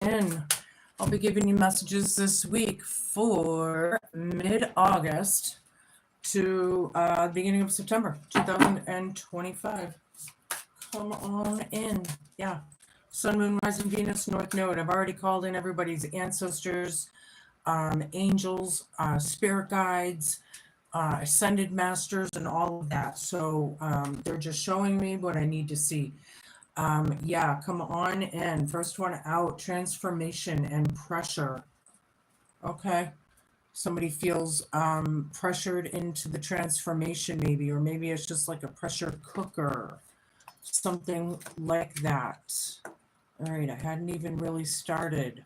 in. I'll be giving you messages this week for mid-August to the beginning of September 2025. Come on in. Yeah. Sun, Moon, Rising, Venus, North Node. I've already called in everybody's ancestors, angels, spirit guides, ascended masters, and all of that. So they're just showing me what I need to see. Yeah, come on in. First one out, transformation and pressure. Okay. Somebody feels pressured into the transformation maybe, or maybe it's just like a pressure cooker, something like that. All right, I hadn't even really started.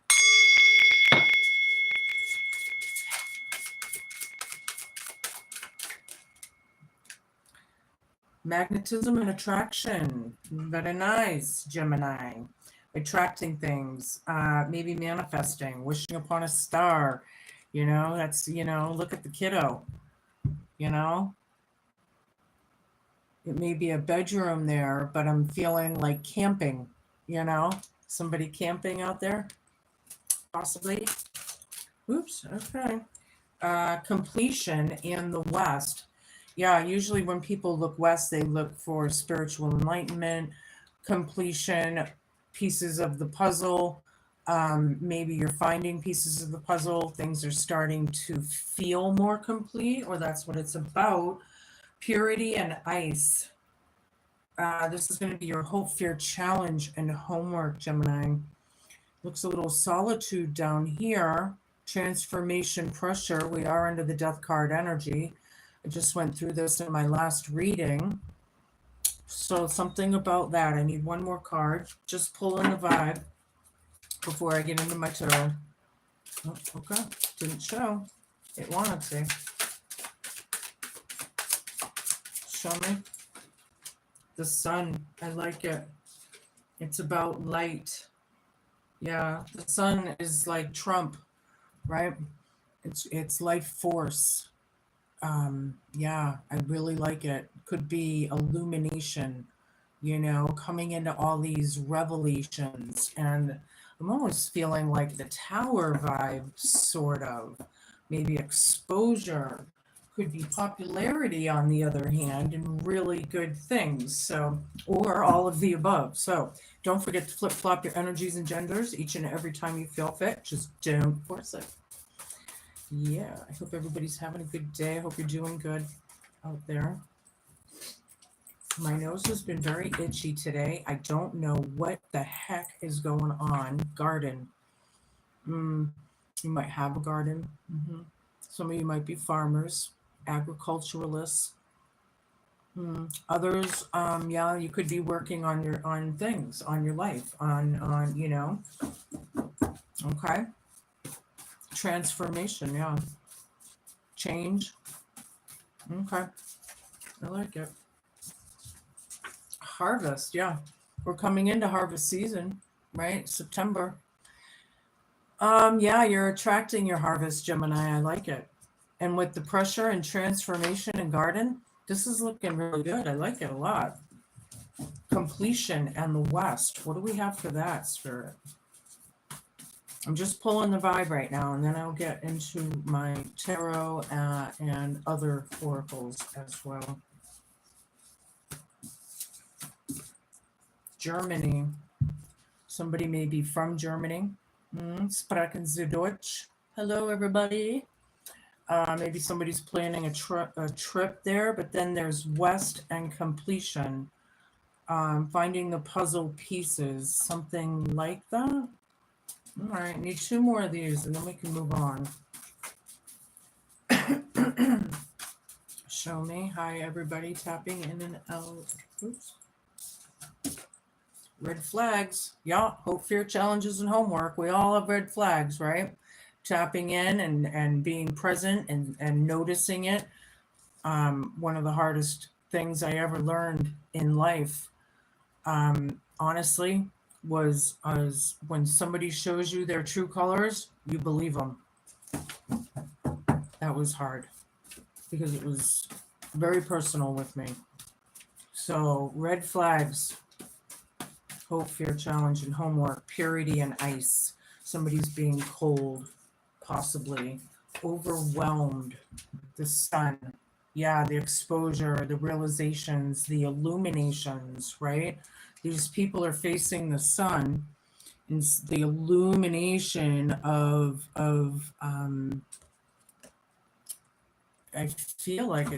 Magnetism and attraction. Very nice, Gemini. Attracting things, maybe manifesting, wishing upon a star. You know, that's, you know, look at the kiddo. You know, it may be a bedroom there, but I'm feeling like camping, you know, somebody camping out there, possibly. Oops, okay. Completion in the West. Yeah, usually when people look west, they look for spiritual enlightenment, completion, pieces of the puzzle. Maybe you're finding pieces of the puzzle. Things are starting to feel more complete, or that's what it's about. Purity and ice. This is going to be your hope, fear, challenge, and homework, Gemini. Looks a little solitude down here. Transformation, pressure. We are under the death card energy. I just went through this in my last reading. So something about that. I need one more card. Just pull in the vibe before I get into my tarot. Oh, okay. Didn't show. It wanted to. Show me. The sun. I like it. It's about light. Yeah. The sun is like Trump, right? It's life force. Yeah, I really like it. Could be illumination, you know, coming into all these revelations. And I'm almost feeling like the tower vibe, sort of. Maybe exposure. Could be popularity on the other hand, and really good things. So, or all of the above. So don't forget to flip flop your energies and genders each and every time you feel fit. Just don't force it. Yeah, I hope everybody's having a good day. I hope you're doing good out there. My nose has been very itchy today. I don't know what the heck is going on. Garden. You might have a garden. Some of you might be farmers, agriculturalists. Others, yeah, you could be working on things, on your life, on you know. Okay. Transformation, yeah. Change. Okay. I like it. Harvest, yeah. We're coming into harvest season, right? September. Yeah, you're attracting your harvest, Gemini. I like it. And with the pressure and transformation and garden, this is looking really good. I like it a lot. Completion and the West. What do we have for that, Spirit? I'm just pulling the vibe right now, and then I'll get into my tarot and other oracles as well. Germany. Somebody may be from Germany. Sprechen Sie Deutsch? Hello, everybody. Maybe somebody's planning a trip there, but then there's West and completion. Finding the puzzle pieces, something like that. All right, need two more of these, and then we can move on. Show me. Hi, everybody. Tapping in and out. Oops. Red flags. Yeah, hope, fear, challenges, and homework. We all have red flags, right? Tapping in and being present and noticing it. One of the hardest things I ever learned in life, honestly, was when somebody shows you their true colors, you believe them. That was hard because it was very personal with me. So red flags, hope, fear, challenge, and homework, purity and ice. Somebody's being cold, possibly overwhelmed. The sun, yeah, the exposure, the realizations, the illuminations, right? These people are facing the sun, and the illumination of I feel like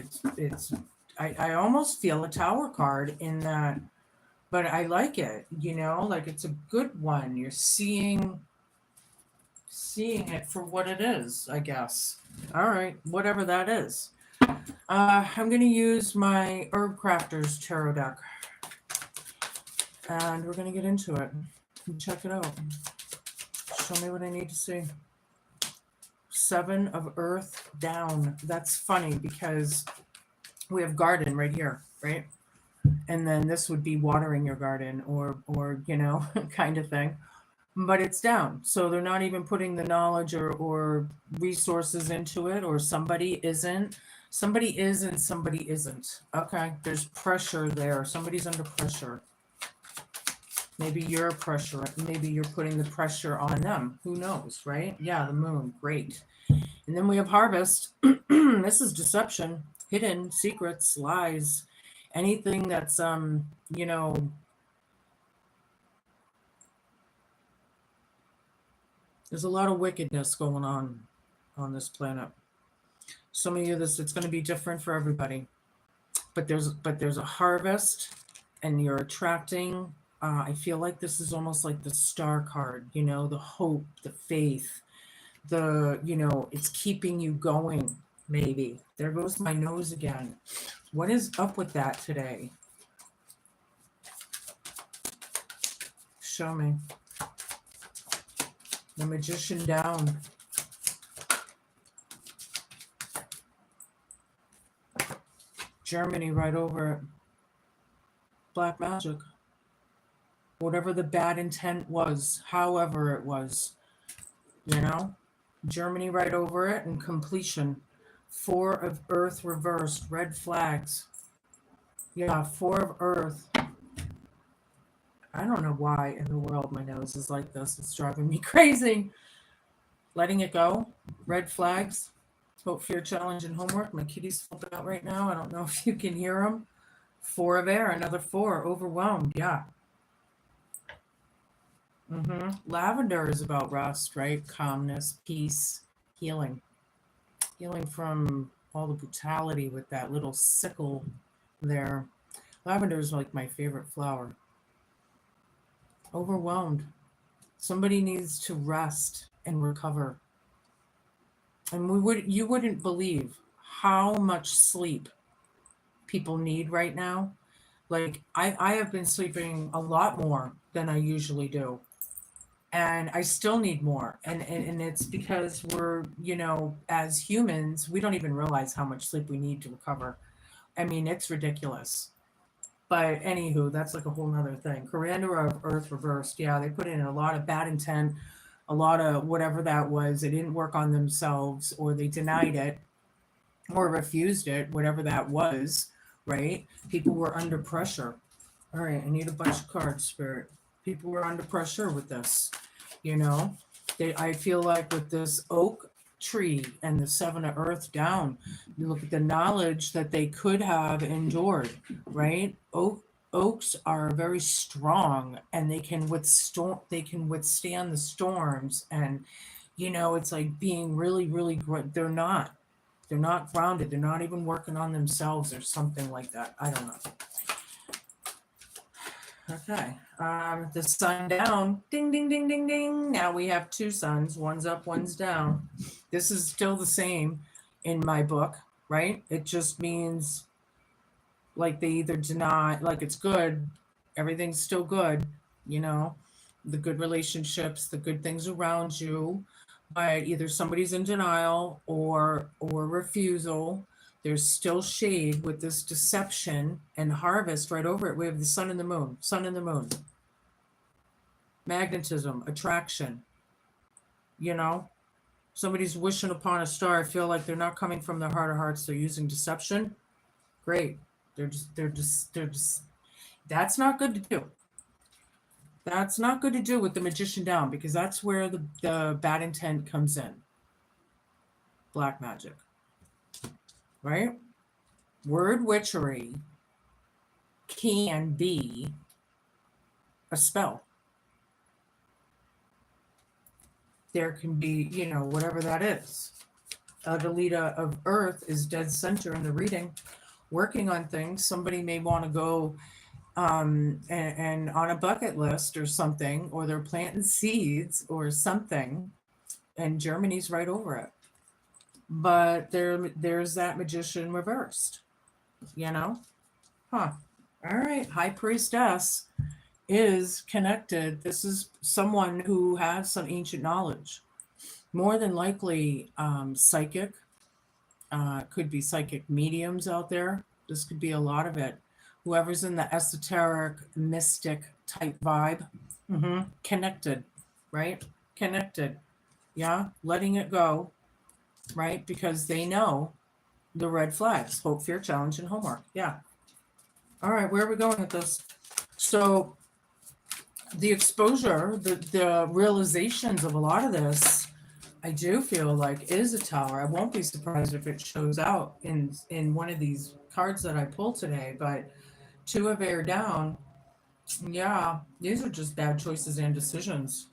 I almost feel a tower card in that, but I like it, like it's a good one. You're seeing it for what it is, I guess. All right, whatever that is. I'm going to use my Herb Crafters Tarot deck, and we're going to get into it and check it out. Show me what I need to see. 7 of Earth down. That's funny because we have garden right here, right? And then this would be watering your garden or kind of thing. But it's down. So they're not even putting the knowledge or resources into it, or somebody isn't. Somebody is and somebody isn't. Okay. There's pressure there. Somebody's under pressure. Maybe you're pressure. Maybe you're putting the pressure on them. Who knows, right? Yeah, the moon. Great. And then we have harvest. This is deception, hidden secrets, lies, anything that's there's a lot of wickedness going on this planet. Some of you, it's going to be different for everybody, but there's a harvest, and you're attracting. I feel like this is almost like the star card, the hope, the faith, it's keeping you going. Maybe there goes my nose again. What is up with that today? Show me. The Magician down. Germany right over it. Black magic. Whatever the bad intent was, however it was, Germany right over it, and completion. 4 of Earth reversed. Red flags. Yeah, 4 of Earth. I don't know why in the world my nose is like this. It's driving me crazy. Letting it go. Red flags. Hope, fear, challenge, and homework. My kitty's flipping out right now. I don't know if you can hear them. 4 of air. Another 4. Overwhelmed. Yeah. Lavender is about rest, right? Calmness, peace, healing. Healing from all the brutality with that little sickle there. Lavender is like my favorite flower. Overwhelmed. Somebody needs to rest and recover. And you wouldn't believe how much sleep people need right now. Like I have been sleeping a lot more than I usually do. And I still need more. And it's because we're, as humans, we don't even realize how much sleep we need to recover. I mean, it's ridiculous. But anywho, that's like a whole nother thing. Commander of Earth reversed. Yeah, they put in a lot of bad intent, a lot of whatever that was. They didn't work on themselves, or they denied it or refused it, whatever that was, right? People were under pressure. All right, I need a bunch of cards, Spirit. People were under pressure with this, I feel like with this oak tree and the 7 of Earth down, you look at the knowledge that they could have endured, right? Oaks are very strong, and they can withstand the storms, and it's like being really, really good. They're not grounded. They're not even working on themselves or something like that. I don't know. Okay. The sun down. Ding, ding, ding, ding, ding. Now we have 2 suns. One's up, one's down. This is still the same in my book, right? It just means like they either deny, like it's good, everything's still good, the good relationships, the good things around you, but either somebody's in denial or refusal. There's still shade with this deception, and harvest right over it. We have the sun and the moon, magnetism, attraction, somebody's wishing upon a star. I feel like they're not coming from their heart of hearts. They're using deception. Great. They're just, that's not good to do. That's not good to do with the magician down, because that's where the bad intent comes in. Black magic, right? Word witchery can be a spell. There can be, whatever that is. Adelita of Earth is dead center in the reading, working on things. Somebody may want to go and on a bucket list or something, or they're planting seeds or something, and Germany's right over it. But there's that magician reversed, Huh. All right. High Priestess is connected. This is someone who has some ancient knowledge. More than likely, psychic. Could be psychic mediums out there. This could be a lot of it. Whoever's in the esoteric, mystic type vibe, connected, right? Connected. Yeah. Letting it go, right? Because they know the red flags: hope, fear, challenge, and homework. Yeah. All right. Where are we going with this? So the exposure, the realizations of a lot of this, I do feel like is a tower. I won't be surprised if it shows out in one of these cards that I pulled today, but two of air down. Yeah, these are just bad choices and decisions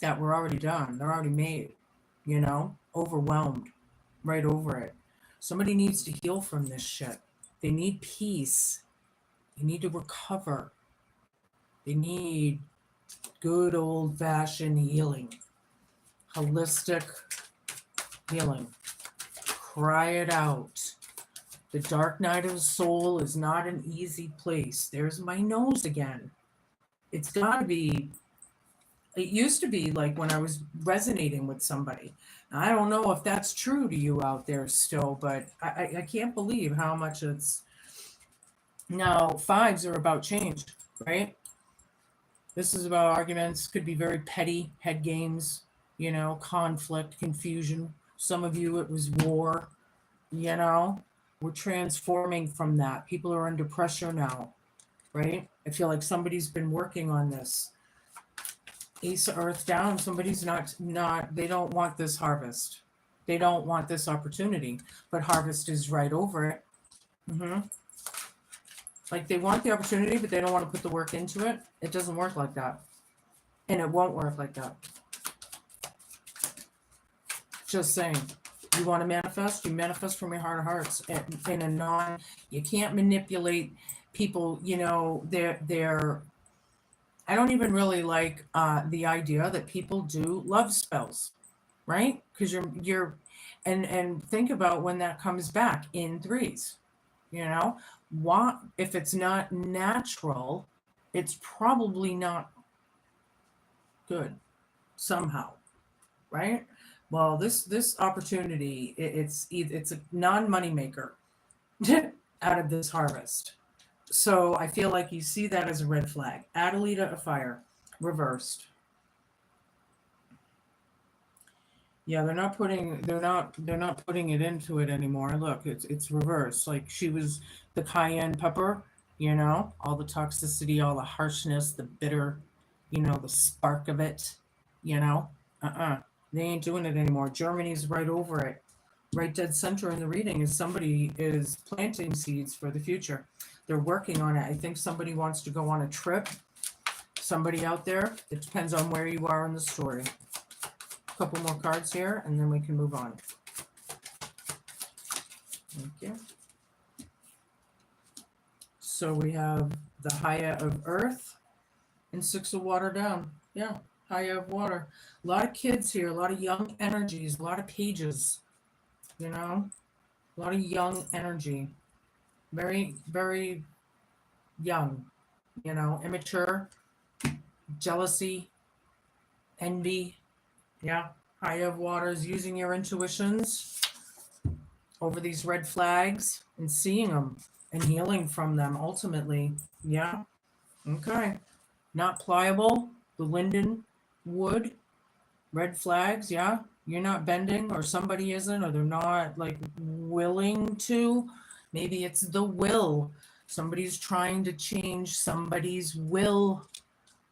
that were already done. They're already made, overwhelmed right over it. Somebody needs to heal from this shit. They need peace. They need to recover. They need good old fashioned healing, holistic healing. Cry it out. The dark night of the soul is not an easy place. There's my nose again. It's got to be, it used to be like when I was resonating with somebody. I don't know if that's true to you out there still, but I can't believe how much it's. Now, fives are about change, right? This is about arguments, could be very petty head games, conflict, confusion. Some of you, it was war, We're transforming from that. People are under pressure now, right? I feel like somebody's been working on this. Ace of Earth down, somebody's not, they don't want this harvest. They don't want this opportunity, but harvest is right over it. Like they want the opportunity, but they don't want to put the work into it. It doesn't work like that. And it won't work like that. Just saying. You want to manifest, you manifest from your heart of hearts. In a you can't manipulate people, they're I don't even really like the idea that people do love spells, right? Because you're and think about when that comes back in threes, What if it's not natural, it's probably not good somehow, right? Well, this opportunity, it's a non-money maker out of this harvest. So I feel like you see that as a red flag. Adelita of Fire, reversed. Yeah, they're not putting it into it anymore. Look, it's reversed. Like she was the cayenne pepper, all the toxicity, all the harshness, the bitter, the spark of it, They ain't doing it anymore. Germany's right over it. Right dead center in the reading is somebody is planting seeds for the future. They're working on it. I think somebody wants to go on a trip. Somebody out there. It depends on where you are in the story. A couple more cards here, and then we can move on. Thank you. So we have the Haya of Earth and Six of Water down. Yeah, Haya of Water. A lot of kids here, a lot of young energies, a lot of pages, a lot of young energy. Very, very young, immature, jealousy, envy. Yeah, Haya of Water is using your intuitions over these red flags and seeing them and healing from them ultimately. Yeah, okay. Not pliable, the linden wood, red flags, yeah. You're not bending, or somebody isn't, or they're not like willing to. Maybe it's the will. Somebody's trying to change somebody's will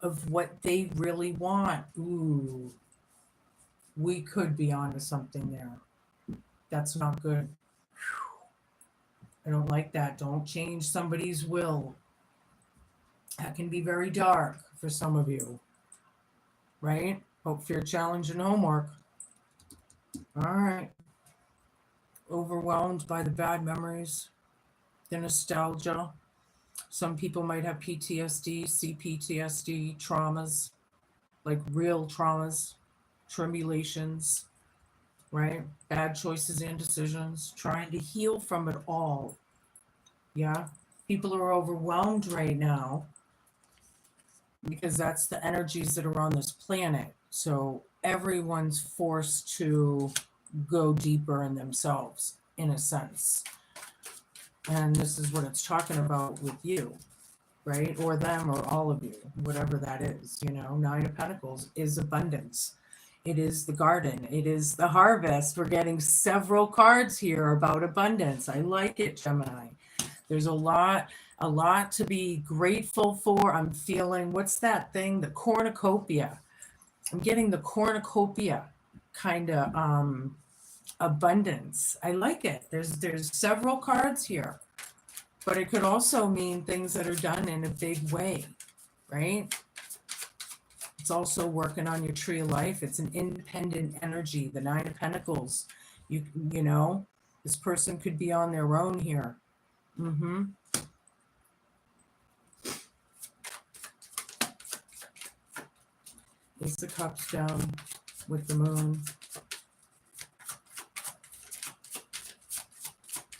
of what they really want. Ooh, we could be onto something there. That's not good. I don't like that. Don't change somebody's will. That can be very dark for some of you, right? Hope, fear, challenge, and homework. All right. Overwhelmed by the bad memories, the nostalgia. Some people might have PTSD, CPTSD, traumas, like real traumas, tribulations, right? Bad choices and decisions, trying to heal from it all. Yeah. People are overwhelmed right now because that's the energies that are on this planet. So everyone's forced to go deeper in themselves, in a sense. And this is what it's talking about with you, right? Or them, or all of you, whatever that is. You know, Nine of Pentacles is abundance. It is the garden. It is the harvest. We're getting several cards here about abundance. I like it, Gemini. There's a lot to be grateful for. I'm feeling, what's that thing? The cornucopia. I'm getting the cornucopia kind of abundance. I like it. There's several cards here, but it could also mean things that are done in a big way, right? It's also working on your tree of life. It's an independent energy. The Nine of Pentacles. You know, this person could be on their own here. Mm-hmm. Ace of Cups down with the moon.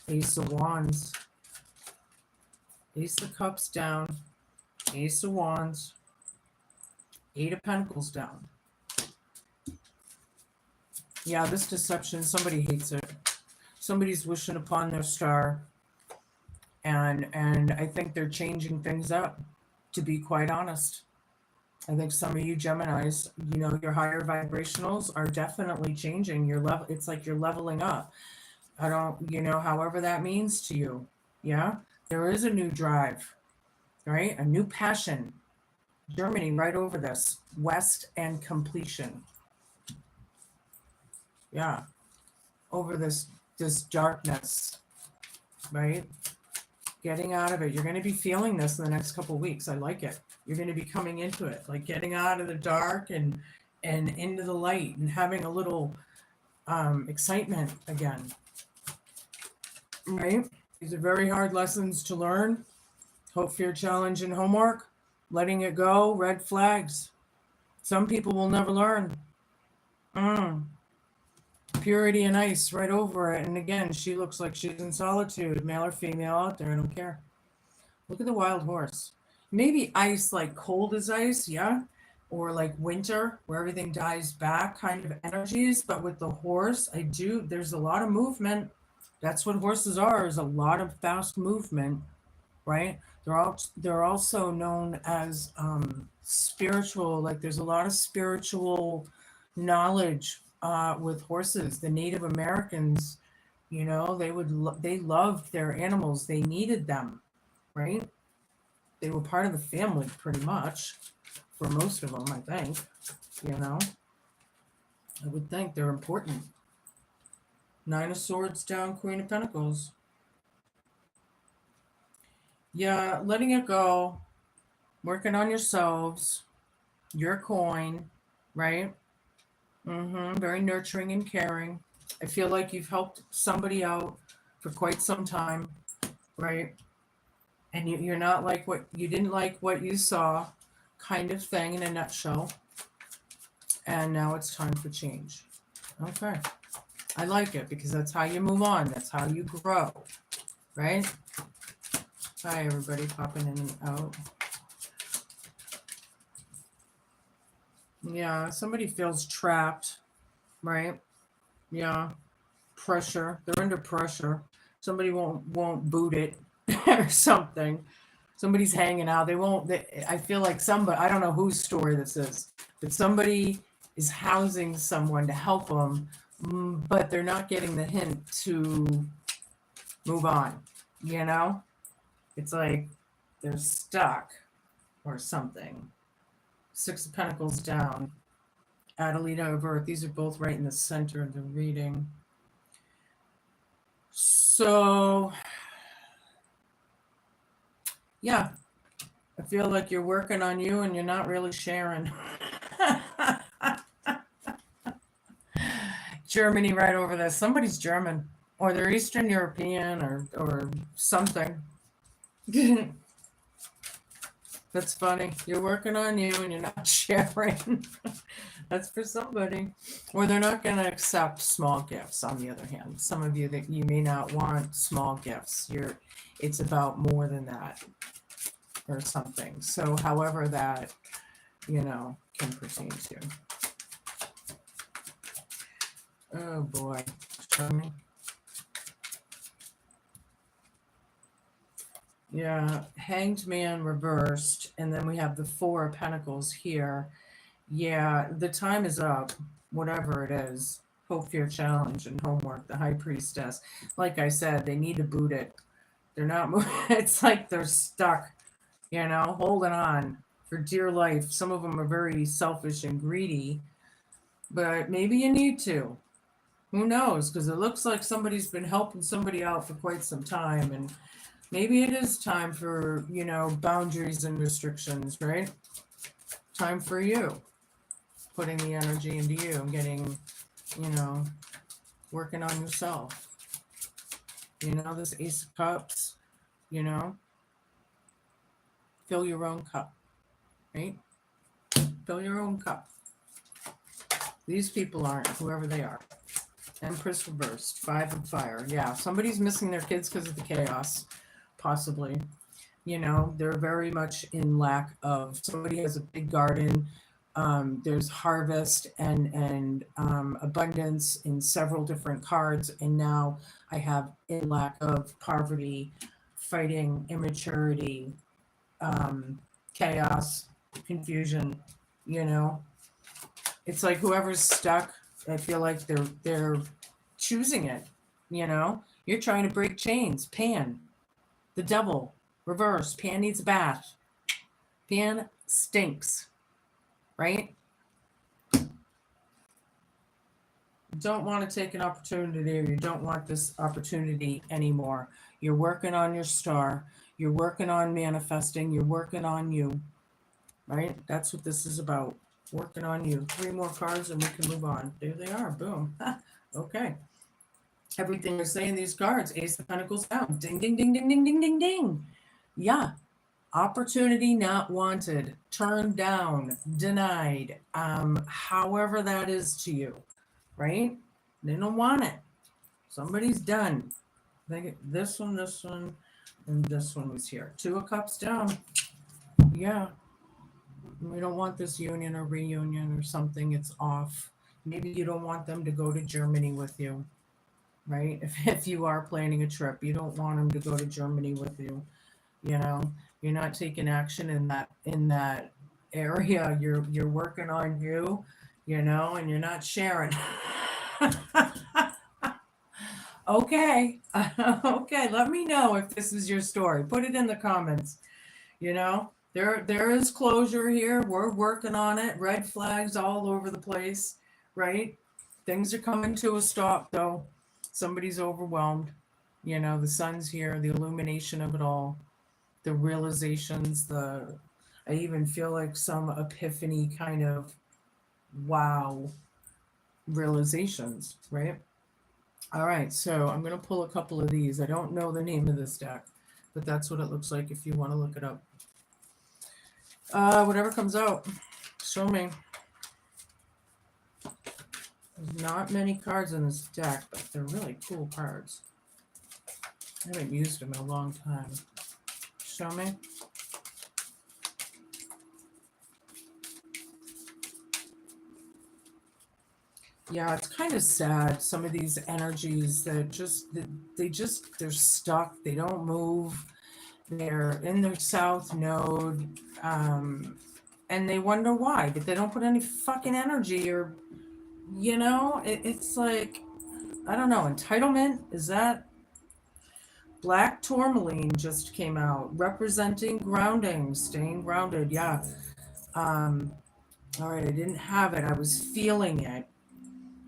Ace of Wands. Ace of Cups down. Ace of Wands. Eight of Pentacles down. Yeah, this deception, somebody hates it. Somebody's wishing upon their star. And I think they're changing things up, to be quite honest. I think some of you Geminis, you know, your higher vibrationals are definitely changing your level. It's like you're leveling up. I don't, you know, however that means to you. Yeah, there is a new drive, right? A new passion. Germany right over this. West and completion. Yeah. Over this darkness, right? Getting out of it. You're going to be feeling this in the next couple of weeks. I like it. You're going to be coming into it, like getting out of the dark and into the light and having a little excitement again. Right? These are very hard lessons to learn. Hope, fear, challenge, and homework. Letting it go. Red flags. Some people will never learn. Purity and ice right over it. And again, she looks like she's in solitude. Male or female out there. I don't care. Look at the wild horse. Maybe ice, like cold as ice, yeah? Or like winter, where everything dies back kind of energies. But with the horse, there's a lot of movement. That's what horses are, is a lot of fast movement, right? They're also known as spiritual, like there's a lot of spiritual knowledge with horses. The Native Americans, you know, they loved their animals. They needed them, right? They were part of the family pretty much for most of them, I think, you know. I would think they're important. Nine of Swords down, Queen of Pentacles. Yeah, letting it go, working on yourselves, your coin, right? Very nurturing and caring. I feel like you've helped somebody out for quite some time, right? And you're not like you didn't like what you saw, kind of thing in a nutshell. And now it's time for change. Okay. I like it because that's how you move on. That's how you grow, right? Hi, everybody popping in and out. Yeah, somebody feels trapped, right? Yeah, pressure. They're under pressure. Somebody won't boot it or something. Somebody's hanging out. I feel like somebody, I don't know whose story this is, but somebody is housing someone to help them, but they're not getting the hint to move on, you know? It's like they're stuck or something. Six of Pentacles down. Adelina of Earth. These are both right in the center of the reading. So, yeah, I feel like you're working on you and you're not really sharing. Germany right over there. Somebody's German. Or they're Eastern European or something. That's funny. You're working on you and you're not sharing. That's for somebody. Or they're not going to accept small gifts, on the other hand. Some of you that you may not want small gifts. It's about more than that or something. So however that, can pertain to. Oh boy. Show me. Yeah, Hanged Man reversed, and then we have the Four of Pentacles here. Yeah, the time is up, whatever it is. Hope, Fear, Challenge, and Homework, the High Priestess. Like I said, they need to boot it. They're not moving. It's like they're stuck, holding on for dear life. Some of them are very selfish and greedy, but maybe you need to. Who knows? Because it looks like somebody's been helping somebody out for quite some time, and maybe it is time for, boundaries and restrictions, right? Time for you. Putting the energy into you and getting, working on yourself. This Ace of Cups, fill your own cup, right? Fill your own cup. These people aren't, whoever they are. Empress reversed, Five of Fire. Yeah, somebody's missing their kids because of the chaos, possibly. They're very much in lack of, somebody has a big garden. There's harvest and abundance in several different cards. And now I have in lack of poverty, fighting, immaturity, chaos, confusion, It's like whoever's stuck, I feel like they're choosing it, You're trying to break chains. Pan, the devil, reverse. Pan needs a bath. Pan stinks, right? You don't want to take an opportunity, or you don't want this opportunity anymore. You're working on your star. You're working on manifesting. You're working on you, right? That's what this is about. Working on you. 3 more cards and we can move on. There they are. Boom. Okay. Everything they're saying, these cards. Ace of Pentacles down. Ding, ding, ding, ding, ding, ding, ding, ding. Yeah. Opportunity not wanted. Turned down. Denied. However that is to you, right? They don't want it. Somebody's done. They get this one, and this one was here. 2 of Cups down. Yeah. We don't want this union or reunion or something. It's off. Maybe you don't want them to go to Germany with you, right? If you are planning a trip, you don't want them to go to Germany with you. You're not taking action in that area. You're working on you, and you're not sharing. Okay. Okay. Let me know if this is your story. Put it in the comments. There is closure here. We're working on it. Red flags all over the place, right? Things are coming to a stop, though. Somebody's overwhelmed. The sun's here, the illumination of it all, the realizations, I even feel like some epiphany kind of wow realizations, right? All right, so I'm going to pull a couple of these. I don't know the name of this deck, but that's what it looks like if you want to look it up. Whatever comes out, show me. There's not many cards in this deck, but they're really cool cards. I haven't used them in a long time. Show me. Yeah, it's kind of sad. Some of these energies that they're stuck. They don't move. They're in their south node, and they wonder why, but they don't put any fucking energy or, it's like, I don't know, entitlement. Is that Black Tourmaline just came out representing grounding, staying grounded. Yeah. All right, I didn't have it. I was feeling it.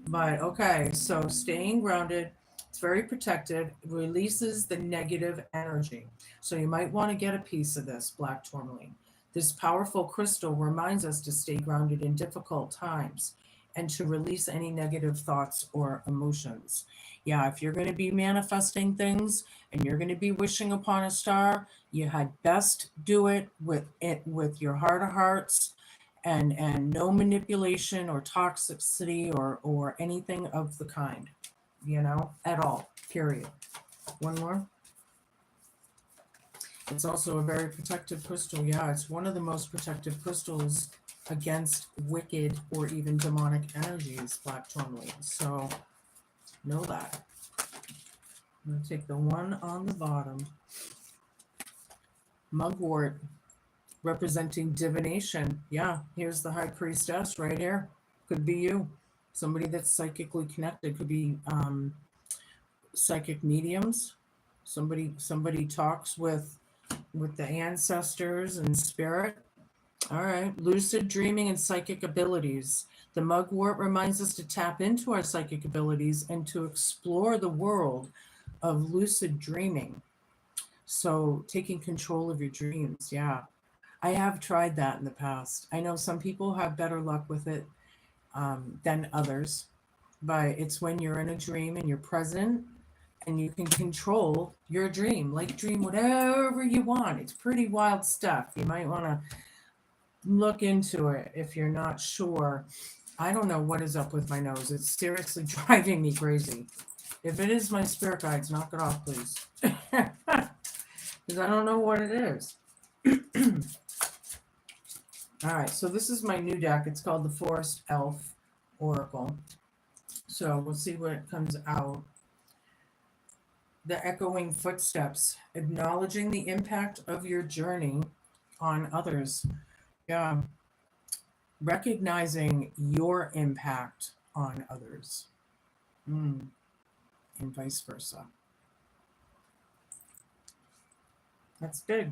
But okay, so staying grounded, it's very protective, it releases the negative energy. So you might want to get a piece of this black tourmaline. This powerful crystal reminds us to stay grounded in difficult times and to release any negative thoughts or emotions. Yeah, if you're going to be manifesting things and you're going to be wishing upon a star, you had best do it with your heart of hearts, and no manipulation or toxicity or anything of the kind, at all, period. One more. It's also a very protective crystal. Yeah, it's one of the most protective crystals against wicked or even demonic energies, black tourmaline. So know that. I'm going to take the one on the bottom. Mugwort, representing divination. Yeah, here's the high priestess right here. Could be you. Somebody that's psychically connected. Could be psychic mediums. Somebody talks with the ancestors and spirit. All right. Lucid dreaming and psychic abilities. The mugwort reminds us to tap into our psychic abilities and to explore the world of lucid dreaming. So taking control of your dreams. Yeah. I have tried that in the past. I know some people have better luck with it than others, but it's when you're in a dream and you're present and you can control your dream, like dream whatever you want. It's pretty wild stuff. You might want to look into it if you're not sure. I don't know what is up with my nose. It's seriously driving me crazy. If it is my spirit guides, knock it off, please. Because I don't know what it is. All right, so this is my new deck. It's called the Forest Elf Oracle. So we'll see what comes out. The echoing footsteps, acknowledging the impact of your journey on others. Yeah, recognizing your impact on others, and vice versa. That's big.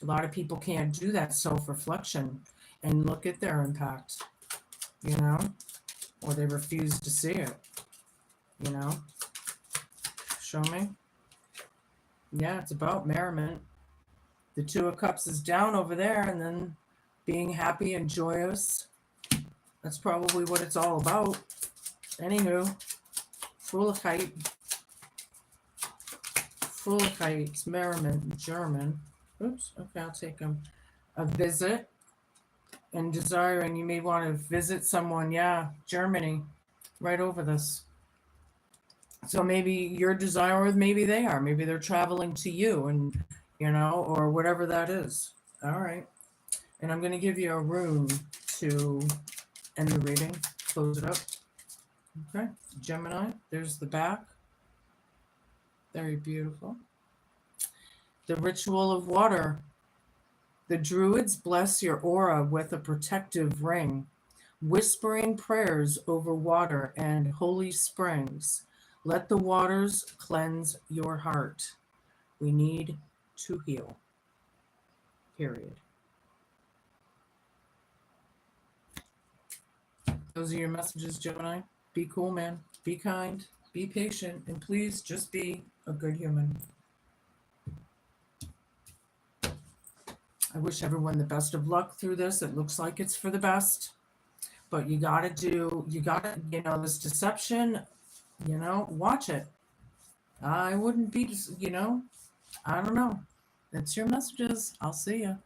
A lot of people can't do that self-reflection and look at their impact, or they refuse to see it, you know. Show me. Yeah, it's about merriment. The Two of Cups is down over there, and then being happy and joyous. That's probably what it's all about. Anywho, Fröhlichkeit. Fröhlichkeit, it's merriment in German. Oops, okay, I'll take a visit and desiring. You may want to visit someone, yeah, Germany, right over this. So maybe you're desiring, maybe they are. Maybe they're traveling to you, and or whatever that is. All right. And I'm going to give you a rune to end the reading. Close it up. Okay. Gemini. There's the back. Very beautiful. The ritual of water. The druids bless your aura with a protective ring, whispering prayers over water and holy springs. Let the waters cleanse your heart. We need to heal. Period. Those are your messages, Gemini. Be cool, man. Be kind. Be patient. And please just be a good human. I wish everyone the best of luck through this. It looks like it's for the best. But you got to, this deception, watch it. I wouldn't be, I don't know. That's your messages. I'll see you.